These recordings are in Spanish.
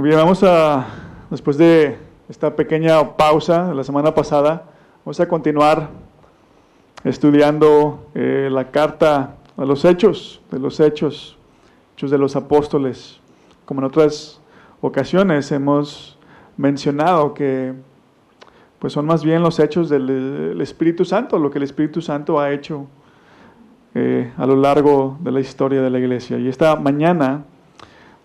Muy bien, después de esta pequeña pausa de la semana pasada, vamos a continuar estudiando la carta a los Hechos de los Apóstoles. Como en otras ocasiones hemos mencionado que pues son más bien los hechos del Espíritu Santo, lo que el Espíritu Santo ha hecho a lo largo de la historia de la iglesia. Y esta mañana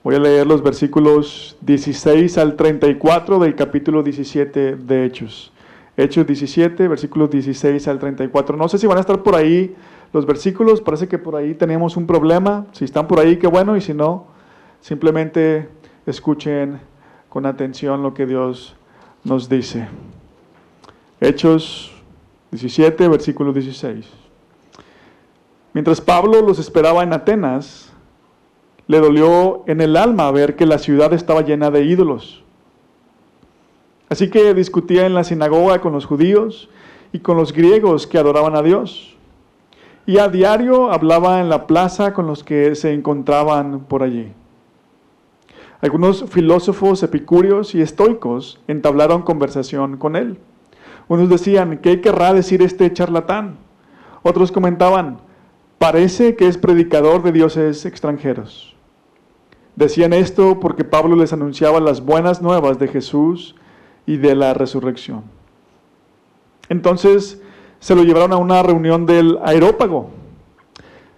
voy a leer los versículos 16 al 34 del capítulo 17 de Hechos. Hechos 17, versículos 16 al 34. No sé si van a estar por ahí los versículos, parece que por ahí tenemos un problema. Si están por ahí, qué bueno, y si no, simplemente escuchen con atención lo que Dios nos dice. Hechos 17, versículo 16. Mientras Pablo los esperaba en Atenas, le dolió en el alma ver que la ciudad estaba llena de ídolos. Así que discutía en la sinagoga con los judíos y con los griegos que adoraban a Dios. Y a diario hablaba en la plaza con los que se encontraban por allí. Algunos filósofos epicúreos y estoicos entablaron conversación con él. Unos decían, ¿qué querrá decir este charlatán? Otros comentaban, parece que es predicador de dioses extranjeros. Decían esto porque Pablo les anunciaba las buenas nuevas de Jesús y de la resurrección. Entonces se lo llevaron a una reunión del Areópago.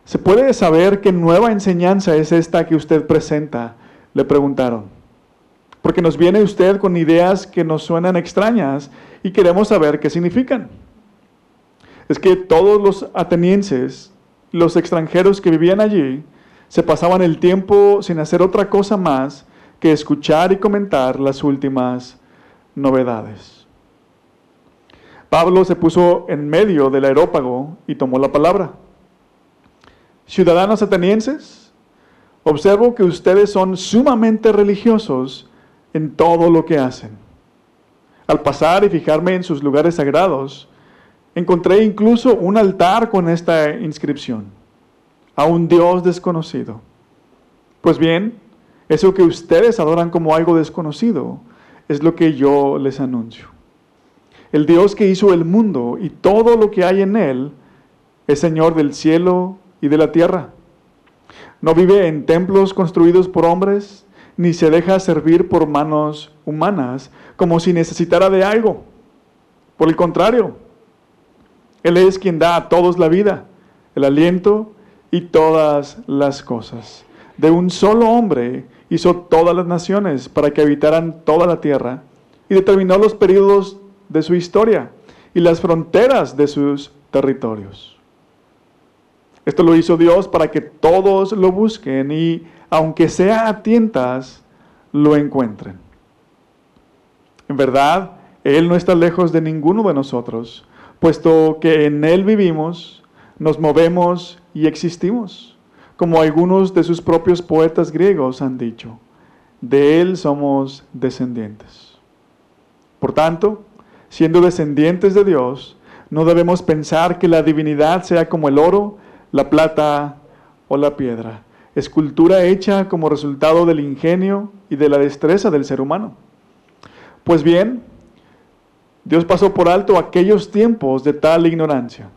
¿Se puede saber qué nueva enseñanza es esta que usted presenta?, le preguntaron. Porque nos viene usted con ideas que nos suenan extrañas y queremos saber qué significan. Es que todos los atenienses, los extranjeros que vivían allí, se pasaban el tiempo sin hacer otra cosa más que escuchar y comentar las últimas novedades. Pablo se puso en medio del Areópago y tomó la palabra. Ciudadanos atenienses, observo que ustedes son sumamente religiosos en todo lo que hacen. Al pasar y fijarme en sus lugares sagrados, encontré incluso un altar con esta inscripción: a un Dios desconocido. Pues bien, eso que ustedes adoran como algo desconocido es lo que yo les anuncio. El Dios que hizo el mundo y todo lo que hay en él es Señor del cielo y de la tierra. No vive en templos construidos por hombres, ni se deja servir por manos humanas, como si necesitara de algo. Por el contrario, Él es quien da a todos la vida, el aliento y todas las cosas. De un solo hombre hizo todas las naciones para que habitaran toda la tierra y determinó los períodos de su historia y las fronteras de sus territorios. Esto lo hizo Dios para que todos lo busquen y, aunque sea a tientas, lo encuentren. En verdad, Él no está lejos de ninguno de nosotros, puesto que en Él vivimos, nos movemos y existimos, como algunos de sus propios poetas griegos han dicho. De Él somos descendientes. Por tanto, siendo descendientes de Dios, no debemos pensar que la divinidad sea como el oro, la plata o la piedra, escultura hecha como resultado del ingenio y de la destreza del ser humano. Pues bien, Dios pasó por alto aquellos tiempos de tal ignorancia,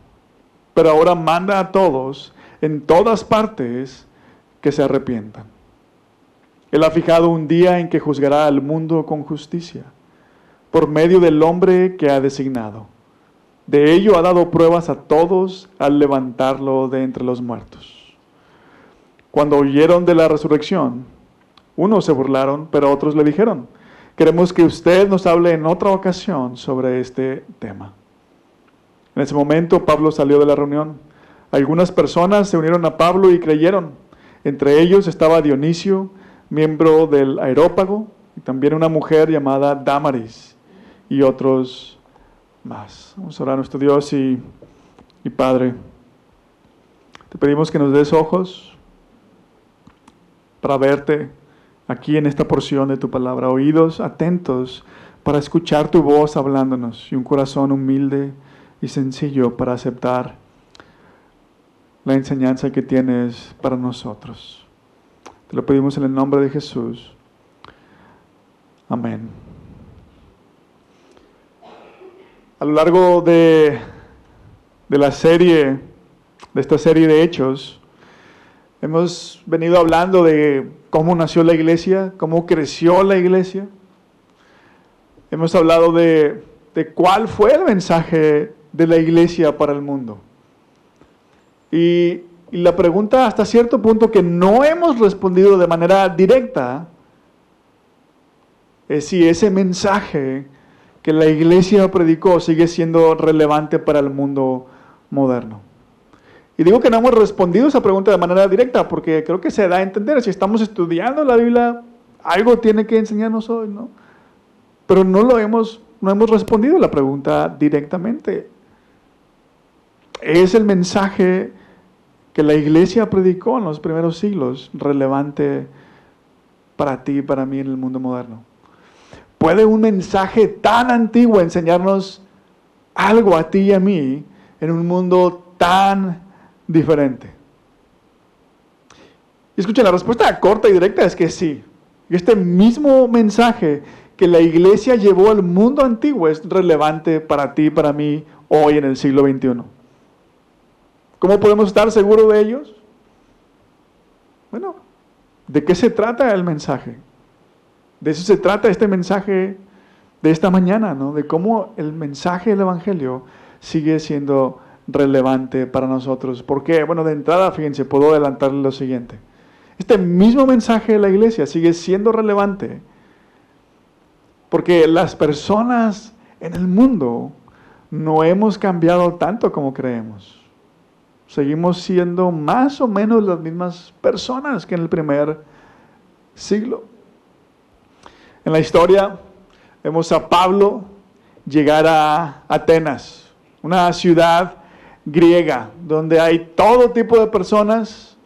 pero ahora manda a todos, en todas partes, que se arrepientan. Él ha fijado un día en que juzgará al mundo con justicia, por medio del hombre que ha designado. De ello ha dado pruebas a todos al levantarlo de entre los muertos. Cuando oyeron de la resurrección, unos se burlaron, pero otros le dijeron, queremos que usted nos hable en otra ocasión sobre este tema. En ese momento Pablo salió de la reunión. Algunas personas se unieron a Pablo y creyeron. Entre ellos estaba Dionisio, miembro del Areópago, y también una mujer llamada Dámaris, y otros más. Vamos a orar a nuestro Dios y Padre. Te pedimos que nos des ojos para verte aquí en esta porción de tu palabra, oídos atentos para escuchar tu voz hablándonos y un corazón humilde y sencillo para aceptar la enseñanza que tienes para nosotros. Te lo pedimos en el nombre de Jesús. Amén. A lo largo de esta serie de hechos, hemos venido hablando de cómo nació la iglesia, cómo creció la iglesia. Hemos hablado de cuál fue el mensaje de la iglesia para el mundo. Y la pregunta hasta cierto punto que no hemos respondido de manera directa es si ese mensaje que la iglesia predicó sigue siendo relevante para el mundo moderno. Y digo que no hemos respondido esa pregunta de manera directa porque creo que se da a entender, si estamos estudiando la Biblia, algo tiene que enseñarnos hoy, ¿no? Pero no hemos respondido la pregunta directamente. ¿Es el mensaje que la iglesia predicó en los primeros siglos relevante para ti y para mí en el mundo moderno? ¿Puede un mensaje tan antiguo enseñarnos algo a ti y a mí en un mundo tan diferente? Y escuchen, la respuesta corta y directa es que sí. Este mismo mensaje que la iglesia llevó al mundo antiguo es relevante para ti y para mí hoy en el siglo XXI. ¿Cómo podemos estar seguros de ellos? Bueno, ¿de qué se trata el mensaje? De eso se trata este mensaje de esta mañana, ¿no? De cómo el mensaje del Evangelio sigue siendo relevante para nosotros. ¿Por qué? Bueno, de entrada, fíjense, puedo adelantarles lo siguiente. Este mismo mensaje de la iglesia sigue siendo relevante porque las personas en el mundo no hemos cambiado tanto como creemos. Seguimos siendo más o menos las mismas personas que en el primer siglo. En la historia vemos a Pablo llegar a Atenas, una ciudad griega, donde hay todo tipo de personas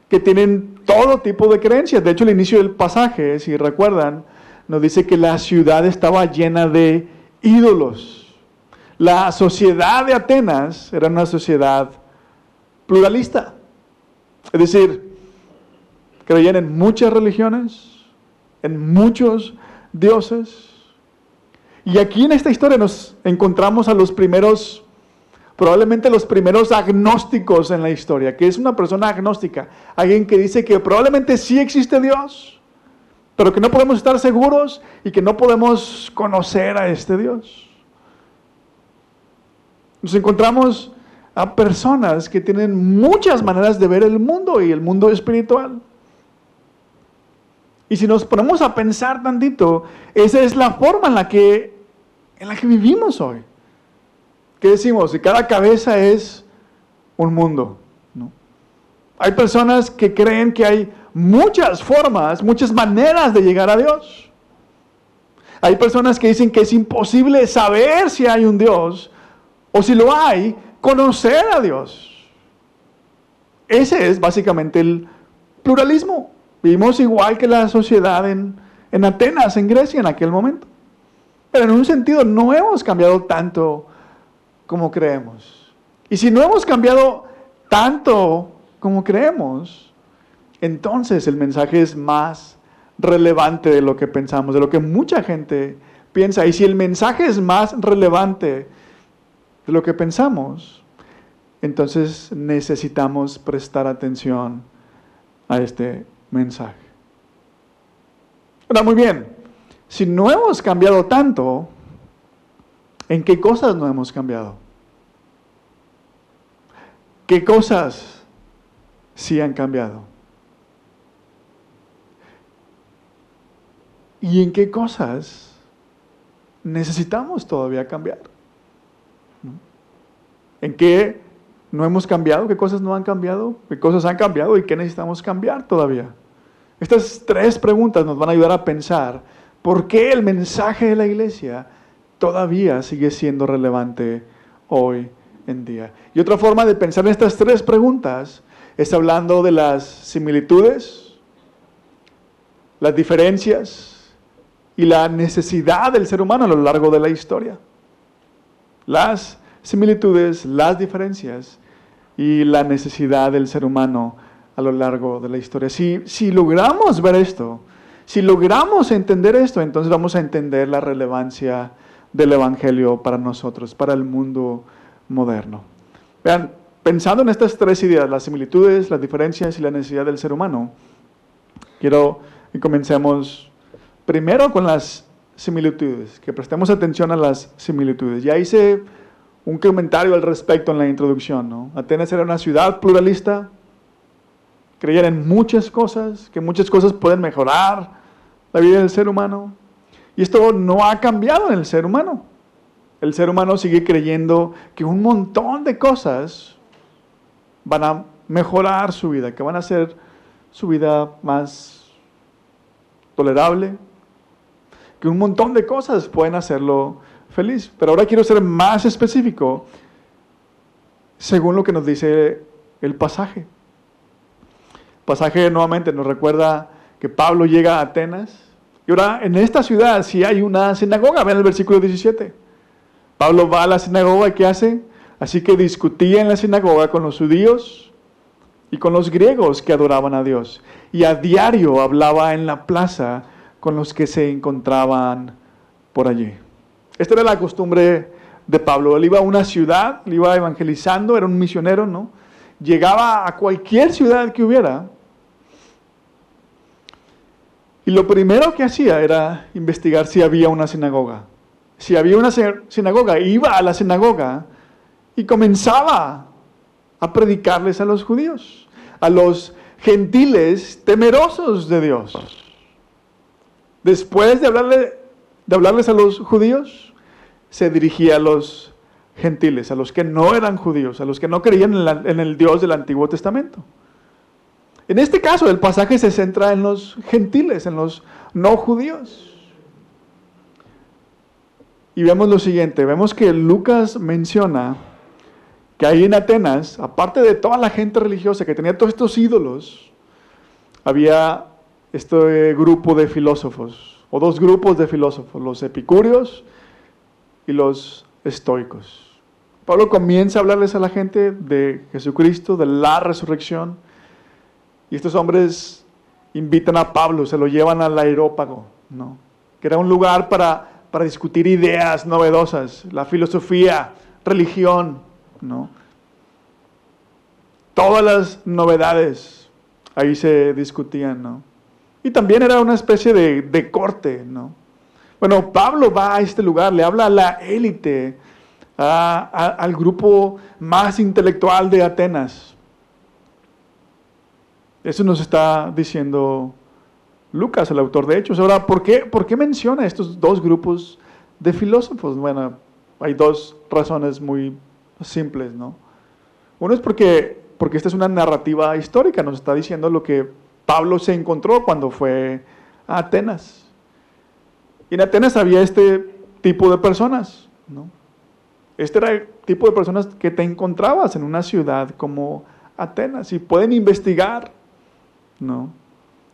que tienen todo tipo de creencias. De hecho, el inicio del pasaje, si recuerdan, nos dice que la ciudad estaba llena de ídolos. La sociedad de Atenas era una sociedad pluralista. Es decir, creían en muchas religiones, en muchos dioses. Y aquí en esta historia nos encontramos a probablemente los primeros agnósticos en la historia. ¿Qué es una persona agnóstica? Alguien que dice que probablemente sí existe Dios, pero que no podemos estar seguros y que no podemos conocer a este Dios. Nos encontramos a personas que tienen muchas maneras de ver el mundo y el mundo espiritual. Y si nos ponemos a pensar tantito, esa es la forma en la que vivimos hoy. ¿Qué decimos? Que cada cabeza es un mundo, ¿no? Hay personas que creen que hay muchas formas, muchas maneras de llegar a Dios. Hay personas que dicen que es imposible saber si hay un Dios, o si lo hay, conocer a Dios. Ese es básicamente el pluralismo. Vivimos igual que la sociedad en Atenas, en Grecia, en aquel momento. Pero en un sentido no hemos cambiado tanto como creemos. Y si no hemos cambiado tanto como creemos, entonces el mensaje es más relevante de lo que pensamos, de lo que mucha gente piensa. Y si el mensaje es más relevante de lo que pensamos, entonces necesitamos prestar atención a este mensaje. Ahora, muy bien, si no hemos cambiado tanto, ¿en qué cosas no hemos cambiado? ¿Qué cosas sí han cambiado? ¿Y en qué cosas necesitamos todavía cambiar? ¿En qué no hemos cambiado? ¿Qué cosas no han cambiado? ¿Qué cosas han cambiado y qué necesitamos cambiar todavía? Estas tres preguntas nos van a ayudar a pensar por qué el mensaje de la iglesia todavía sigue siendo relevante hoy en día. Y otra forma de pensar en estas tres preguntas es hablando de las similitudes, las diferencias y la necesidad del ser humano a lo largo de la historia. Las similitudes, las diferencias y la necesidad del ser humano a lo largo de la historia. Si logramos ver esto, Si logramos entender esto, entonces vamos a entender la relevancia del Evangelio para nosotros, para el mundo moderno. Vean, pensando en estas tres ideas, las similitudes, las diferencias y la necesidad del ser humano, quiero que comencemos primero con las similitudes, que prestemos atención a las similitudes. Ya hice un comentario al respecto en la introducción, ¿no? Atenas era una ciudad pluralista, creían en muchas cosas, que muchas cosas pueden mejorar la vida del ser humano. Y esto no ha cambiado en el ser humano. El ser humano sigue creyendo que un montón de cosas van a mejorar su vida, que van a hacer su vida más tolerable, que un montón de cosas pueden hacerlo feliz. Pero ahora quiero ser más específico según lo que nos dice el pasaje. El pasaje nuevamente nos recuerda que Pablo llega a Atenas. Y ahora en esta ciudad sí hay una sinagoga. Vean el versículo 17. Pablo va a la sinagoga y ¿qué hace? Así que discutía en la sinagoga con los judíos y con los griegos que adoraban a Dios. Y a diario hablaba en la plaza con los que se encontraban por allí. Esta era la costumbre de Pablo. Él iba a una ciudad, él iba evangelizando, era un misionero, ¿no? Llegaba a cualquier ciudad que hubiera. Y lo primero que hacía era investigar si había una sinagoga. Si había una sinagoga, iba a la sinagoga y comenzaba a predicarles a los judíos, a los gentiles temerosos de Dios. Después de hablarles a los judíos, se dirigía a los gentiles, a los que no eran judíos, a los que no creían en el Dios del Antiguo Testamento. En este caso, el pasaje se centra en los gentiles, en los no judíos. Y vemos lo siguiente, vemos que Lucas menciona que ahí en Atenas, aparte de toda la gente religiosa que tenía todos estos ídolos, había este grupo de filósofos, o dos grupos de filósofos, los epicúreos y los estoicos. Pablo comienza a hablarles a la gente de Jesucristo, de la resurrección, y estos hombres invitan a Pablo, se lo llevan al Areópago, ¿no? Que era un lugar para discutir ideas novedosas, la filosofía, religión, ¿no? Todas las novedades ahí se discutían, ¿no? Y también era una especie de corte, ¿no? Bueno, Pablo va a este lugar, le habla a la élite, al grupo más intelectual de Atenas. Eso nos está diciendo Lucas, el autor de Hechos. Ahora, ¿por qué menciona estos dos grupos de filósofos? Bueno, hay dos razones muy simples, ¿no? Uno es porque esta es una narrativa histórica, nos está diciendo lo que Pablo se encontró cuando fue a Atenas. Y en Atenas había este tipo de personas, ¿no? Este era el tipo de personas que te encontrabas en una ciudad como Atenas y pueden investigar, ¿no?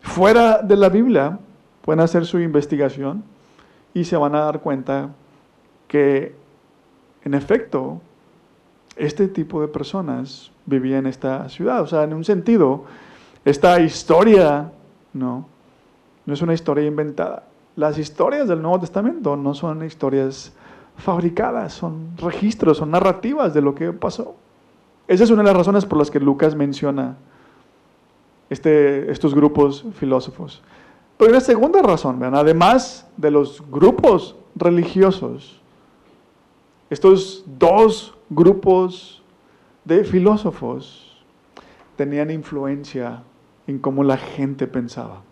Fuera de la Biblia, pueden hacer su investigación y se van a dar cuenta que, en efecto, este tipo de personas vivían en esta ciudad. O sea, en un sentido, esta historia no es una historia inventada. Las historias del Nuevo Testamento no son historias fabricadas, son registros, son narrativas de lo que pasó. Esa es una de las razones por las que Lucas menciona estos grupos filósofos. Pero hay una segunda razón, ¿verdad? Además de los grupos religiosos, estos dos grupos de filósofos tenían influencia en cómo la gente pensaba.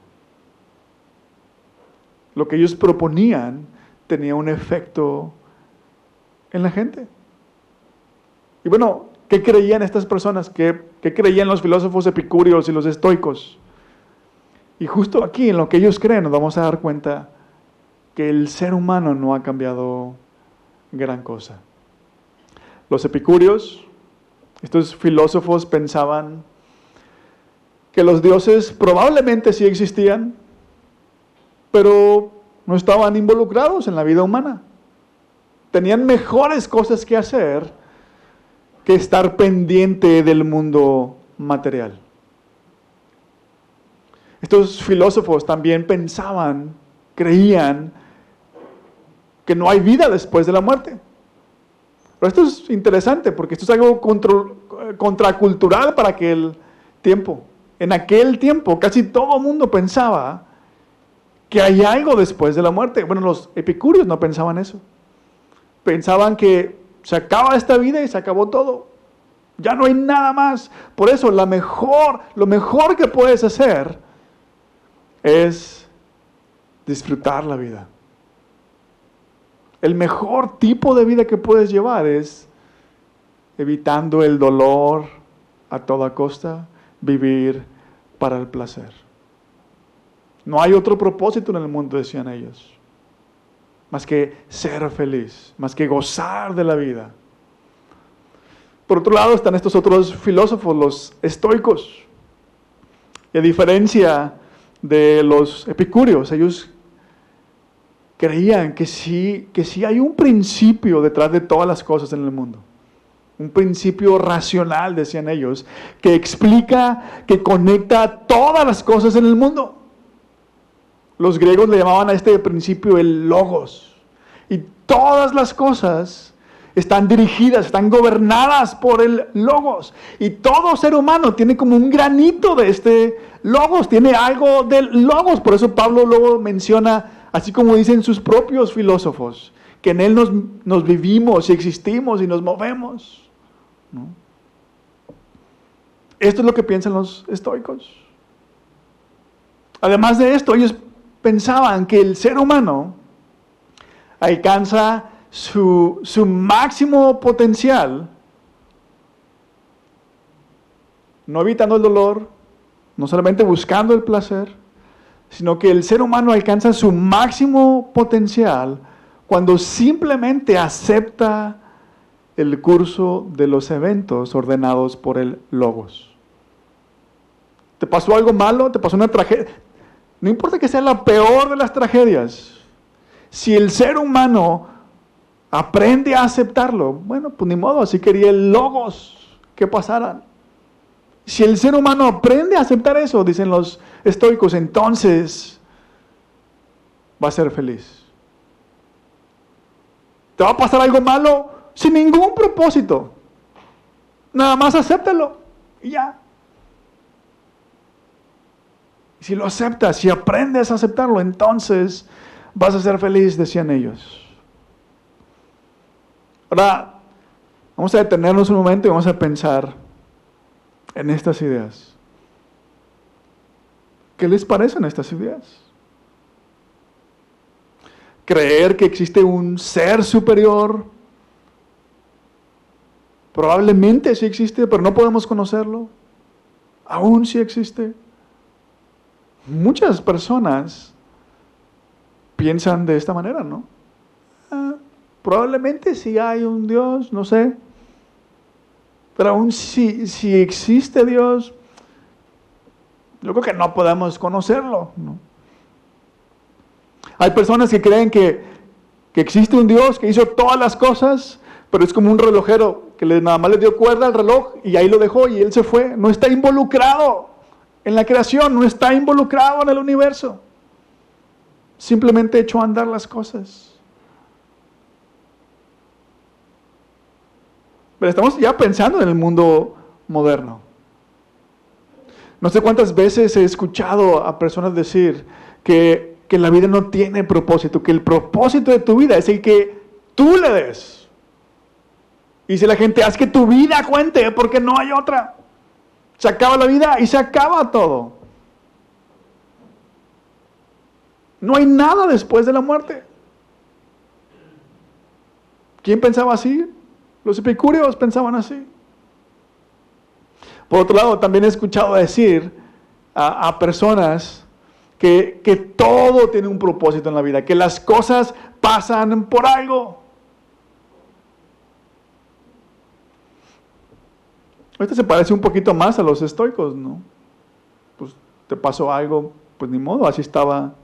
Lo que ellos proponían tenía un efecto en la gente. Y bueno, ¿qué creían estas personas? ¿Qué creían los filósofos epicúreos y los estoicos? Y justo aquí, en lo que ellos creen, nos vamos a dar cuenta que el ser humano no ha cambiado gran cosa. Los epicúreos, estos filósofos, pensaban que los dioses probablemente sí existían, pero no estaban involucrados en la vida humana. Tenían mejores cosas que hacer que estar pendiente del mundo material. Estos filósofos también pensaban, creían que no hay vida después de la muerte. Pero esto es interesante porque esto es algo contracultural para aquel tiempo. En aquel tiempo casi todo el mundo pensaba que hay algo después de la muerte. Bueno, los epicúreos no pensaban eso. Pensaban que se acaba esta vida y se acabó todo. Ya no hay nada más. Por eso lo mejor que puedes hacer es disfrutar la vida. El mejor tipo de vida que puedes llevar es evitando el dolor a toda costa, vivir para el placer. No hay otro propósito en el mundo, decían ellos, más que ser feliz, más que gozar de la vida. Por otro lado están estos otros filósofos, los estoicos. Y a diferencia de los epicúreos, ellos creían que sí hay un principio detrás de todas las cosas en el mundo. Un principio racional, decían ellos, que explica, que conecta todas las cosas en el mundo. Los griegos le llamaban a este principio el logos. Y todas las cosas están dirigidas, están gobernadas por el logos. Y todo ser humano tiene como un granito de este logos, tiene algo del logos. Por eso Pablo luego menciona, así como dicen sus propios filósofos, que en él nos vivimos y existimos y nos movemos, ¿no? Esto es lo que piensan los estoicos. Además de esto, ellos pensaban que el ser humano alcanza su máximo potencial, no evitando el dolor, no solamente buscando el placer, sino que el ser humano alcanza su máximo potencial cuando simplemente acepta el curso de los eventos ordenados por el logos. ¿Te pasó algo malo? ¿Te pasó una tragedia? No importa que sea la peor de las tragedias. Si el ser humano aprende a aceptarlo, bueno, pues ni modo, así quería el logos que pasara. Si el ser humano aprende a aceptar eso, dicen los estoicos, entonces va a ser feliz. ¿Te va a pasar algo malo? Sin ningún propósito. Nada más acéptalo y ya. Si lo aceptas, si aprendes a aceptarlo, entonces vas a ser feliz, decían ellos. Ahora, vamos a detenernos un momento y vamos a pensar en estas ideas. ¿Qué les parecen estas ideas? Creer que existe un ser superior, probablemente sí existe, pero no podemos conocerlo. Aún sí existe. Muchas personas piensan de esta manera, ¿no? Probablemente sí hay un Dios, no sé. Pero aún si existe Dios, yo creo que no podemos conocerlo, ¿no? Hay personas que creen que existe un Dios que hizo todas las cosas, pero es como un relojero que nada más le dio cuerda al reloj y ahí lo dejó y él se fue. No está involucrado en la creación, no está involucrado en el universo. Simplemente echó a andar las cosas. Pero estamos ya pensando en el mundo moderno. No sé cuántas veces he escuchado a personas decir que la vida no tiene propósito, que el propósito de tu vida es el que tú le des. Y dice la gente, haz que tu vida cuente porque no hay otra. Se acaba la vida y se acaba todo. No hay nada después de la muerte. ¿Quién pensaba así? Los epicúreos pensaban así. Por otro lado, también he escuchado decir a personas que todo tiene un propósito en la vida, que las cosas pasan por algo. Este se parece un poquito más a los estoicos, ¿no? Pues te pasó algo, pues ni modo, así estaba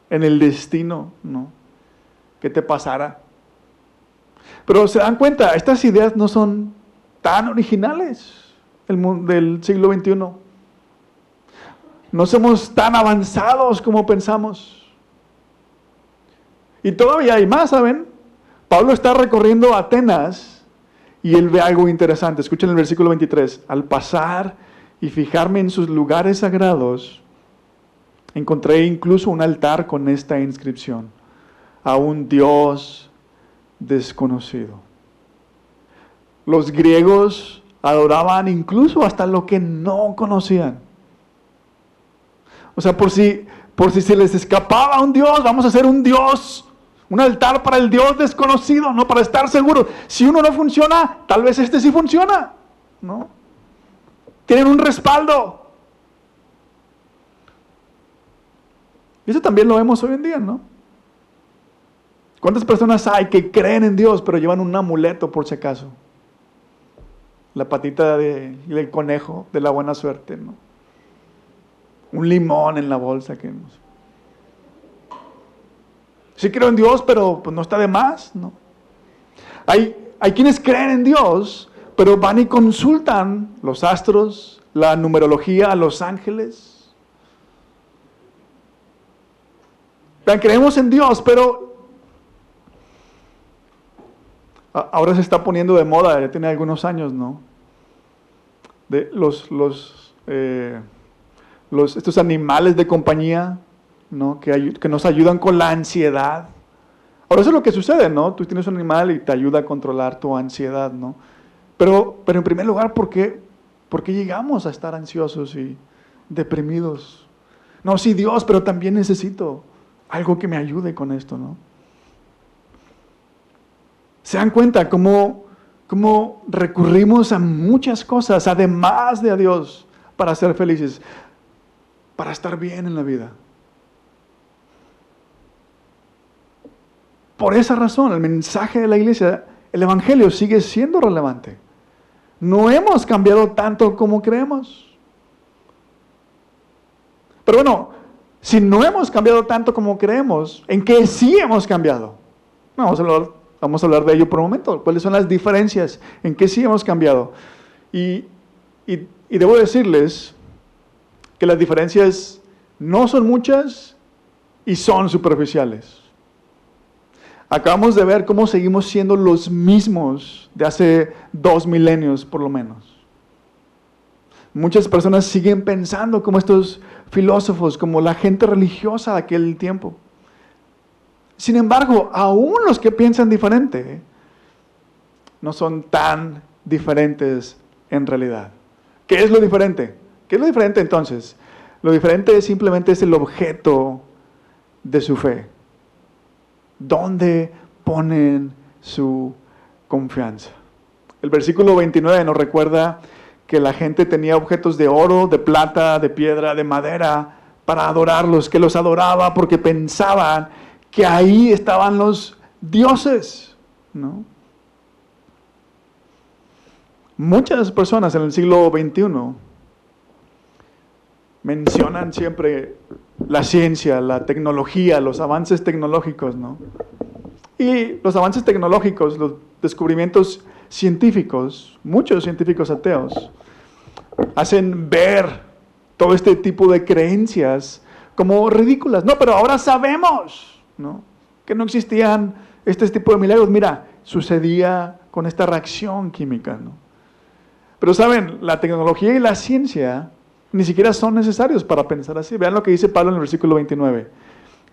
en el destino, ¿no? Que te pasara. Pero se dan cuenta, estas ideas no son tan originales del siglo XXI. No somos tan avanzados como pensamos. Y todavía hay más, ¿saben? Pablo está recorriendo Atenas y él ve algo interesante. Escuchen el versículo 23. Al pasar y fijarme en sus lugares sagrados, encontré incluso un altar con esta inscripción: a un Dios desconocido. Los griegos adoraban incluso hasta lo que no conocían. O sea, por si se les escapaba un Dios, vamos a hacer un Dios, un altar para el Dios desconocido, ¿no? Para estar seguros. Si uno no funciona, tal vez este sí funciona, ¿no? Tienen un respaldo. Y eso también lo vemos hoy en día, ¿no? ¿Cuántas personas hay que creen en Dios, pero llevan un amuleto por si acaso? La patita del conejo de la buena suerte, ¿no? Un limón en la bolsa. Sí creo en Dios, pero pues no está de más, ¿no? Hay quienes creen en Dios, pero van y consultan los astros, la numerología, los ángeles. Creemos en Dios, pero ahora se está poniendo de moda, ya tiene algunos años, ¿no? De estos animales de compañía, ¿no? Que nos ayudan con la ansiedad. Ahora eso es lo que sucede, ¿no? Tú tienes un animal y te ayuda a controlar tu ansiedad, ¿no? Pero en primer lugar, ¿por qué llegamos a estar ansiosos y deprimidos? No, sí, Dios, pero también necesito algo que me ayude con esto, ¿no? ¿Se dan cuenta cómo recurrimos a muchas cosas, además de a Dios, para ser felices, para estar bien en la vida? Por esa razón, el mensaje de la iglesia, el evangelio sigue siendo relevante. No hemos cambiado tanto como creemos. Pero bueno, si no hemos cambiado tanto como creemos, ¿en qué sí hemos cambiado? Vamos a hablar de ello por un momento. ¿Cuáles son las diferencias? ¿En qué sí hemos cambiado? Y debo decirles que las diferencias no son muchas y son superficiales. Acabamos de ver cómo seguimos siendo los mismos de hace 2 milenios por lo menos. Muchas personas siguen pensando como estos filósofos, como la gente religiosa de aquel tiempo. Sin embargo, aún los que piensan diferente no son tan diferentes en realidad. ¿Qué es lo diferente? ¿Qué es lo diferente entonces? Lo diferente simplemente es el objeto de su fe. ¿Dónde ponen su confianza? El versículo 29 nos recuerda que la gente tenía objetos de oro, de plata, de piedra, de madera para adorarlos, que los adoraba porque pensaban que ahí estaban los dioses, ¿no? Muchas personas en el siglo XXI mencionan siempre la ciencia, la tecnología, los avances tecnológicos, ¿no? Y los avances tecnológicos, los descubrimientos científicos, muchos científicos ateos, hacen ver todo este tipo de creencias como ridículas. No, pero ahora sabemos, ¿no?, que no existían este tipo de milagros. Mira, sucedía con esta reacción química, ¿no? Pero saben, la tecnología y la ciencia ni siquiera son necesarios para pensar así. Vean lo que dice Pablo en el versículo 29.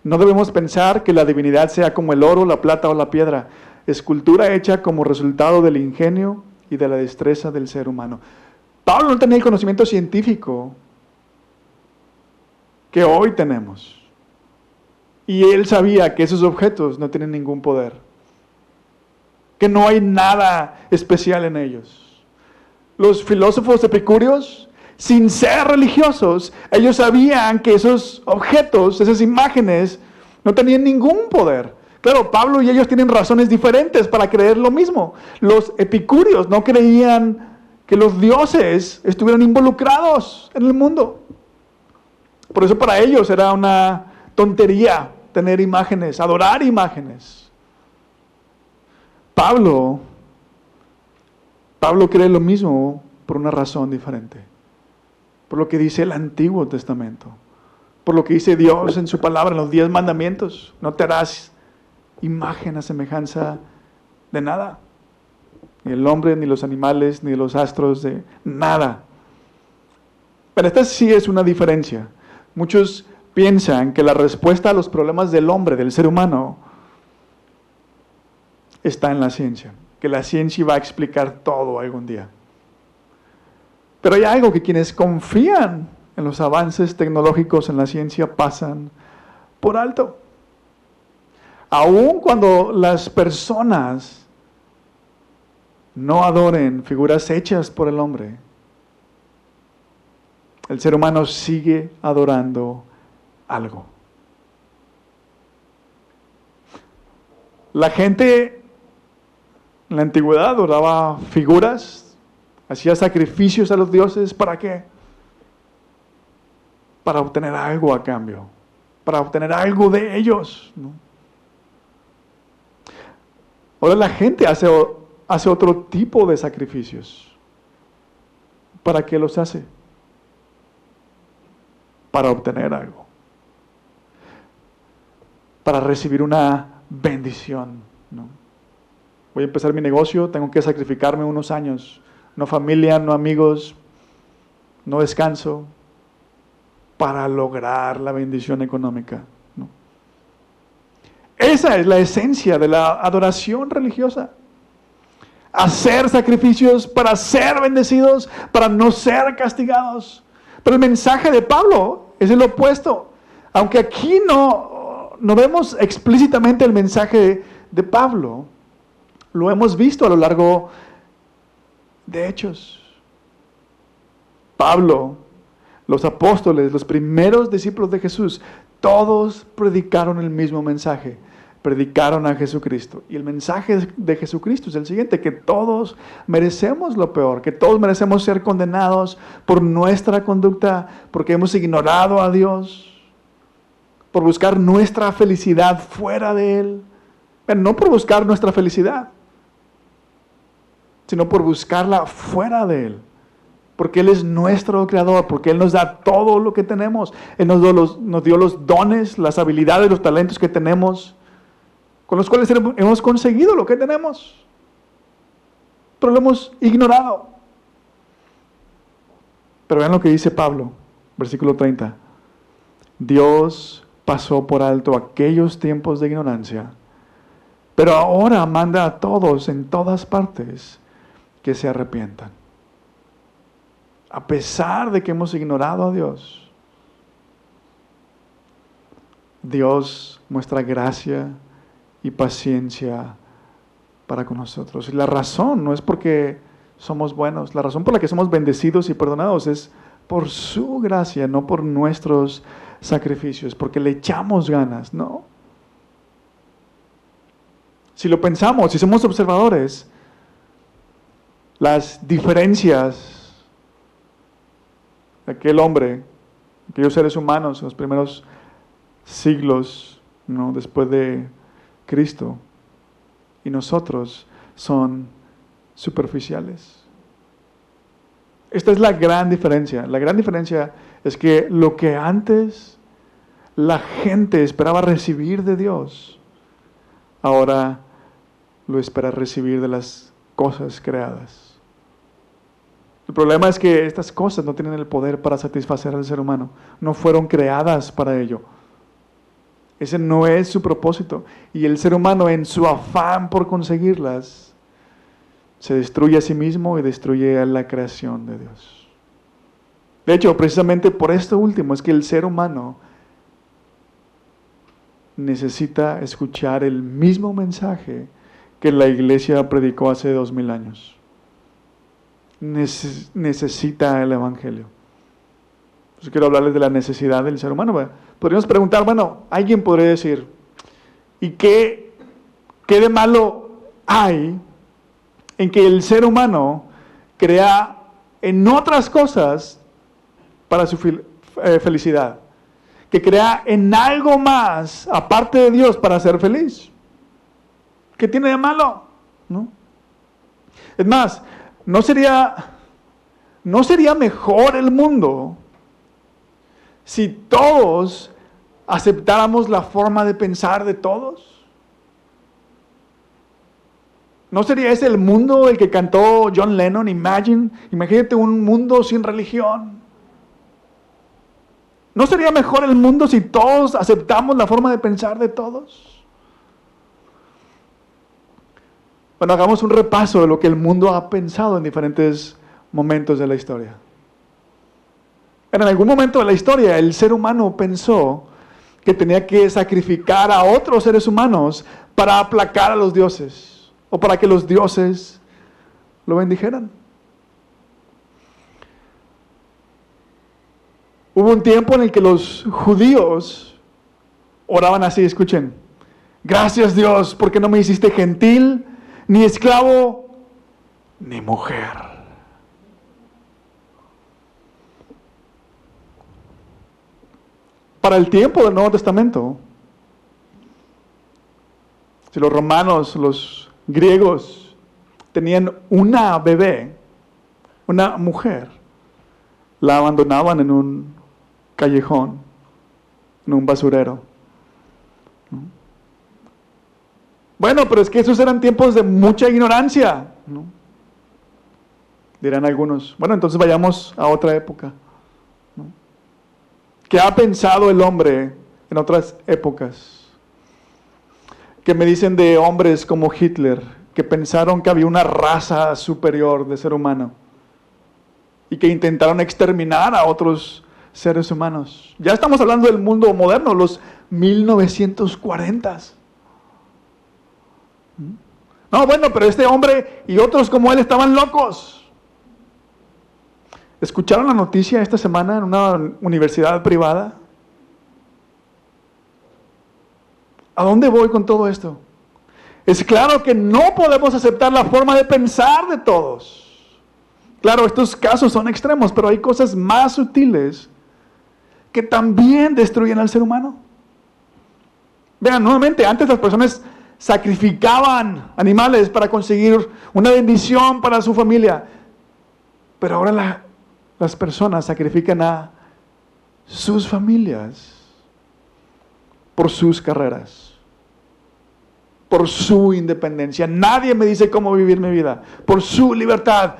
No debemos pensar que la divinidad sea como el oro, la plata o la piedra, escultura hecha como resultado del ingenio y de la destreza del ser humano. Pablo no tenía el conocimiento científico que hoy tenemos. Y él sabía que esos objetos no tienen ningún poder, que no hay nada especial en ellos. Los filósofos epicúreos, sin ser religiosos, ellos sabían que esos objetos, esas imágenes, no tenían ningún poder. Claro, Pablo y ellos tienen razones diferentes para creer lo mismo. Los epicúreos no creían que los dioses estuvieran involucrados en el mundo. Por eso para ellos era una tontería tener imágenes, adorar imágenes. Pablo cree lo mismo por una razón diferente. por lo que dice el Antiguo Testamento, por lo que dice Dios en su palabra, en los 10 mandamientos. No te harás imagen a semejanza de nada, ni el hombre, ni los animales, ni los astros, de nada. Pero esta sí es una diferencia. Muchos piensan que la respuesta a los problemas del hombre, del ser humano, está en la ciencia, que la ciencia va a explicar todo algún día. Pero hay algo que quienes confían en los avances tecnológicos en la ciencia pasan por alto. Aun cuando las personas no adoren figuras hechas por el hombre, el ser humano sigue adorando algo. La gente en la antigüedad adoraba figuras, hacía sacrificios a los dioses. ¿Para qué? Para obtener algo a cambio, para obtener algo de ellos, ¿no? Ahora la gente hace otro tipo de sacrificios. ¿Para qué los hace? Para obtener algo, para recibir una bendición, ¿no? Voy a empezar mi negocio, tengo que sacrificarme unos años, no familia, no amigos, no descanso, para lograr la bendición económica, ¿no? Esa es la esencia de la adoración religiosa. Hacer sacrificios para ser bendecidos, para no ser castigados. Pero el mensaje de Pablo es el opuesto. Aunque aquí no vemos explícitamente el mensaje de Pablo, lo hemos visto a lo largo de Hechos. Pablo, los apóstoles, los primeros discípulos de Jesús, todos predicaron el mismo mensaje. Predicaron a Jesucristo. Y el mensaje de Jesucristo es el siguiente: que todos merecemos lo peor, que todos merecemos ser condenados por nuestra conducta, porque hemos ignorado a Dios, por buscar nuestra felicidad fuera de Él. Pero no por buscar nuestra felicidad, sino por buscarla fuera de Él. Porque Él es nuestro creador, porque Él nos da todo lo que tenemos. Él nos dio los dones, las habilidades, los talentos que tenemos, con los cuales hemos conseguido lo que tenemos, pero lo hemos ignorado. Pero vean lo que dice Pablo, versículo 30. Dios pasó por alto aquellos tiempos de ignorancia, pero ahora manda a todos en todas partes que se arrepientan. A pesar de que hemos ignorado a Dios, Dios muestra gracia y paciencia para con nosotros. Y la razón no es porque somos buenos, la razón por la que somos bendecidos y perdonados es por su gracia, no por nuestros sacrificios, porque le echamos ganas, ¿no? Si lo pensamos, si somos observadores, las diferencias de aquel hombre, aquellos seres humanos en los primeros siglos, ¿no?, después de Cristo, y nosotros, son superficiales. Esta es la gran diferencia. La gran diferencia es que lo que antes la gente esperaba recibir de Dios, ahora lo espera recibir de las cosas creadas. El problema es que estas cosas no tienen el poder para satisfacer al ser humano. No fueron creadas para ello. Ese no es su propósito. Y el ser humano, en su afán por conseguirlas, se destruye a sí mismo y destruye a la creación de Dios. De hecho, precisamente por esto último es que el ser humano necesita escuchar el mismo mensaje que la iglesia predicó hace 2000 años. Necesita el evangelio. Entonces quiero hablarles de la necesidad del ser humano. Podríamos preguntar, alguien podría decir, ¿y qué de malo hay en que el ser humano crea en otras cosas para su felicidad? Que crea en algo más, aparte de Dios, para ser feliz. ¿Qué tiene de malo? ¿No? Es más, ¿no sería ¿no sería mejor el mundo si todos aceptáramos la forma de pensar de todos? ¿No sería ese el mundo el que cantó John Lennon, Imagine? Imagínate un mundo sin religión. ¿No sería mejor el mundo si todos aceptamos la forma de pensar de todos? Bueno, hagamos un repaso de lo que el mundo ha pensado en diferentes momentos de la historia. En algún momento de la historia, el ser humano pensó que tenía que sacrificar a otros seres humanos para aplacar a los dioses, o para que los dioses lo bendijeran. Hubo un tiempo en el que los judíos oraban así, escuchen: gracias Dios, porque no me hiciste gentil, ni esclavo, ni mujer. Para el tiempo del Nuevo Testamento, si los romanos, los griegos tenían una bebé, una mujer, la abandonaban en un callejón, en un basurero. Bueno, pero es que esos eran tiempos de mucha ignorancia, ¿no? Dirán algunos. Bueno, entonces vayamos a otra época, ¿no? ¿Qué ha pensado el hombre en otras épocas? ¿Qué me dicen de hombres como Hitler, que pensaron que había una raza superior de ser humano y que intentaron exterminar a otros seres humanos? Ya estamos hablando del mundo moderno, los 1940s. No, bueno, pero este hombre y otros como él estaban locos. ¿Escucharon la noticia esta semana en una universidad privada? ¿A dónde voy con todo esto? Es claro que no podemos aceptar la forma de pensar de todos. Claro, estos casos son extremos, pero hay cosas más sutiles que también destruyen al ser humano. Vean, nuevamente, antes las personas sacrificaban animales para conseguir una bendición para su familia, pero ahora las personas sacrifican a sus familias por sus carreras, por su independencia. Nadie me dice cómo vivir mi vida, por su libertad,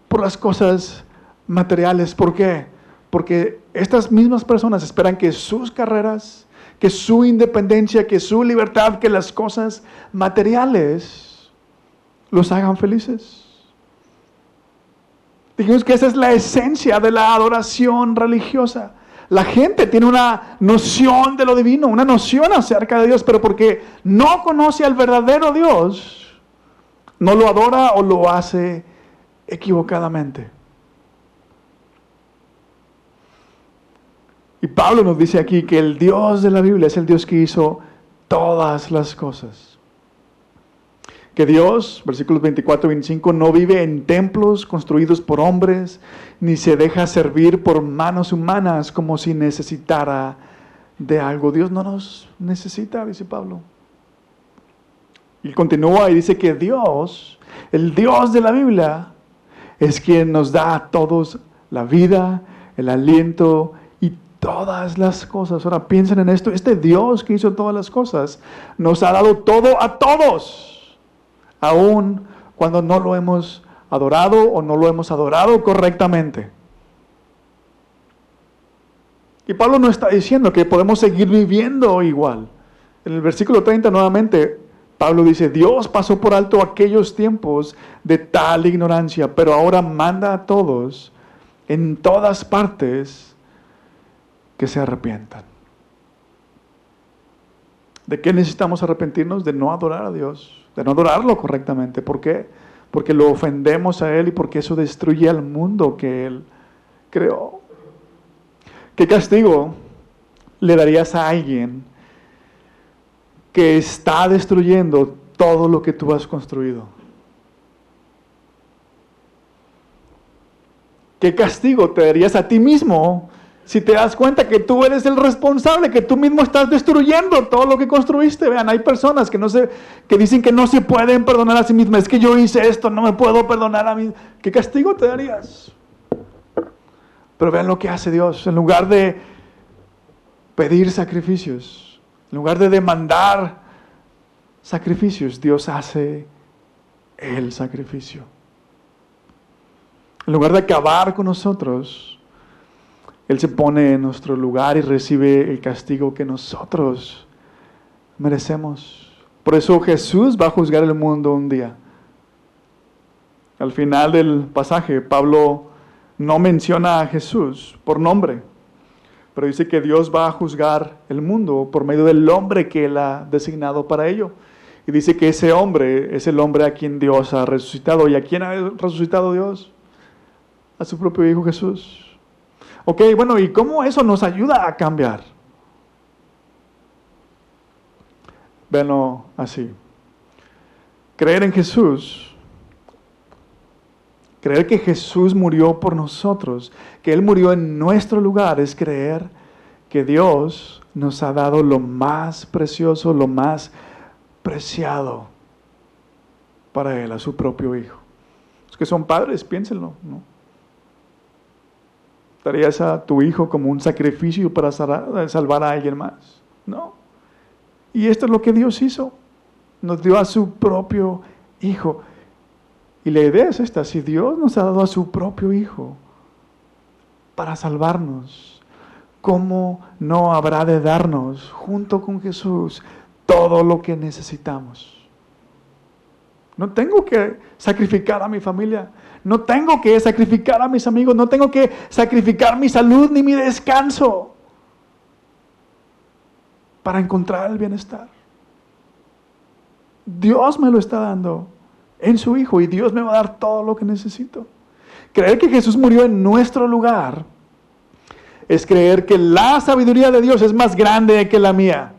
por las cosas materiales. ¿Por qué? Porque estas mismas personas esperan que sus carreras, que su independencia, que su libertad, que las cosas materiales los hagan felices. Dijimos que esa es la esencia de la adoración religiosa. La gente tiene una noción de lo divino, una noción acerca de Dios, pero porque no conoce al verdadero Dios, no lo adora o lo hace equivocadamente. Y Pablo nos dice aquí que el Dios de la Biblia es el Dios que hizo todas las cosas. Que Dios, versículos 24 y 25, no vive en templos construidos por hombres, ni se deja servir por manos humanas como si necesitara de algo. Dios no nos necesita, dice Pablo. Y continúa y dice que Dios, el Dios de la Biblia, es quien nos da a todos la vida, el aliento y todas las cosas. Ahora piensen en esto, este Dios que hizo todas las cosas, nos ha dado todo a todos. Aún cuando no lo hemos adorado o no lo hemos adorado correctamente. Y Pablo no está diciendo que podemos seguir viviendo igual. En el versículo 30 nuevamente, Pablo dice: Dios pasó por alto aquellos tiempos de tal ignorancia, pero ahora manda a todos, en todas partes, que se arrepientan. ¿De qué necesitamos arrepentirnos? De no adorar a Dios. De no adorarlo correctamente. ¿Por qué? Porque lo ofendemos a Él y porque eso destruye al mundo que Él creó. ¿Qué castigo le darías a alguien que está destruyendo todo lo que tú has construido? ¿Qué castigo te darías a ti mismo si te das cuenta que tú eres el responsable, que tú mismo estás destruyendo todo lo que construiste? Vean, hay personas que dicen que no se pueden perdonar a sí mismas. Es que yo hice esto, no me puedo perdonar a mí. ¿Qué castigo te darías? Pero vean lo que hace Dios. En lugar de pedir sacrificios, en lugar de demandar sacrificios, Dios hace el sacrificio. En lugar de acabar con nosotros, Él se pone en nuestro lugar y recibe el castigo que nosotros merecemos. Por eso Jesús va a juzgar el mundo un día. Al final del pasaje, Pablo no menciona a Jesús por nombre, pero dice que Dios va a juzgar el mundo por medio del hombre que Él ha designado para ello. Y dice que ese hombre es el hombre a quien Dios ha resucitado. ¿Y a quién ha resucitado Dios? A su propio Hijo Jesús. Ok, bueno, ¿y cómo eso nos ayuda a cambiar? Véanlo así. Creer en Jesús, creer que Jesús murió por nosotros, que Él murió en nuestro lugar, es creer que Dios nos ha dado lo más precioso, lo más preciado para Él, a su propio Hijo. Los que son padres, piénsenlo, ¿no? ¿Darías a tu hijo como un sacrificio para salvar a alguien más? No. Y esto es lo que Dios hizo. Nos dio a su propio Hijo. Y la idea es esta: si Dios nos ha dado a su propio Hijo para salvarnos, ¿cómo no habrá de darnos, junto con Jesús, todo lo que necesitamos? No tengo que sacrificar a mi familia. No tengo que sacrificar a mis amigos. No tengo que sacrificar mi salud ni mi descanso para encontrar el bienestar. Dios me lo está dando en su Hijo y Dios me va a dar todo lo que necesito. Creer que Jesús murió en nuestro lugar es creer que la sabiduría de Dios es más grande que la mía.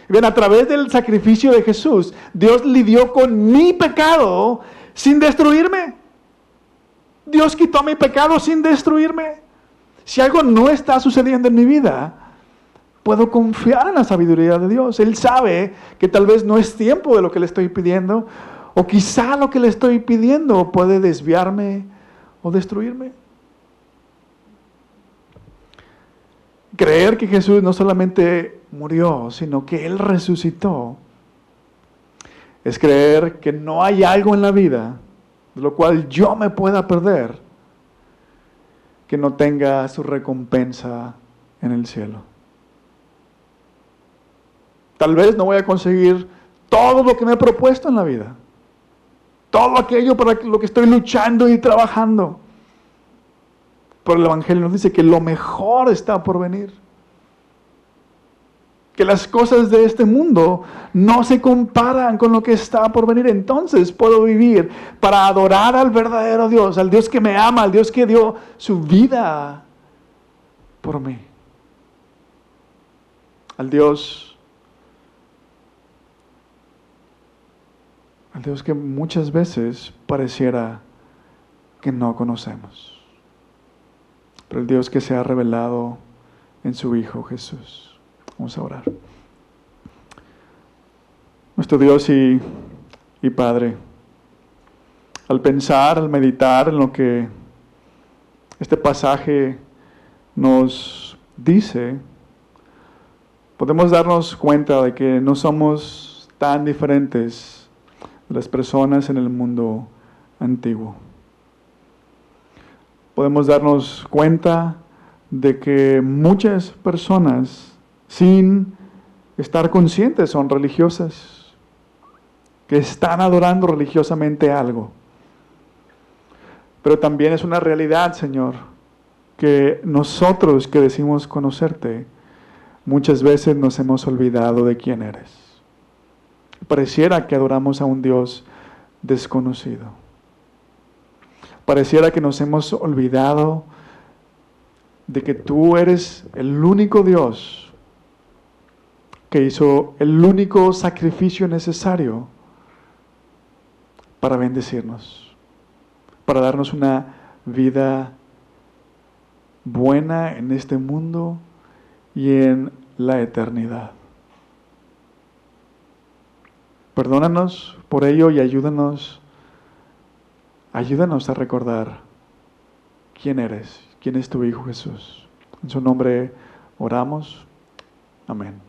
Bien, a través del sacrificio de Jesús, Dios lidió con mi pecado sin destruirme. Dios quitó mi pecado sin destruirme. Si algo no está sucediendo en mi vida, puedo confiar en la sabiduría de Dios. Él sabe que tal vez no es tiempo de lo que le estoy pidiendo, o quizá lo que le estoy pidiendo puede desviarme o destruirme. Creer que Jesús no solamente murió, sino que Él resucitó, es creer que no hay algo en la vida de lo cual yo me pueda perder que no tenga su recompensa en el cielo. Tal vez no voy a conseguir todo lo que me he propuesto en la vida, todo aquello para lo que estoy luchando y trabajando. Pero el Evangelio nos dice que lo mejor está por venir. Que las cosas de este mundo no se comparan con lo que está por venir. Entonces puedo vivir para adorar al verdadero Dios, al Dios que me ama, al Dios que dio su vida por mí. Al Dios que muchas veces pareciera que no conocemos. Pero el Dios que se ha revelado en su Hijo Jesús. Vamos a orar. Nuestro Dios y Padre, al pensar, al meditar en lo que este pasaje nos dice, podemos darnos cuenta de que no somos tan diferentes de las personas en el mundo antiguo. Podemos darnos cuenta de que muchas personas, sin estar conscientes, son religiosas, que están adorando religiosamente algo. Pero también es una realidad, Señor, que nosotros que decimos conocerte, muchas veces nos hemos olvidado de quién eres. Pareciera que adoramos a un Dios desconocido. Pareciera que nos hemos olvidado de que tú eres el único Dios que hizo el único sacrificio necesario para bendecirnos, para darnos una vida buena en este mundo y en la eternidad. Perdónanos por ello y ayúdanos a recordar quién eres, quién es tu Hijo Jesús. En su nombre oramos. Amén.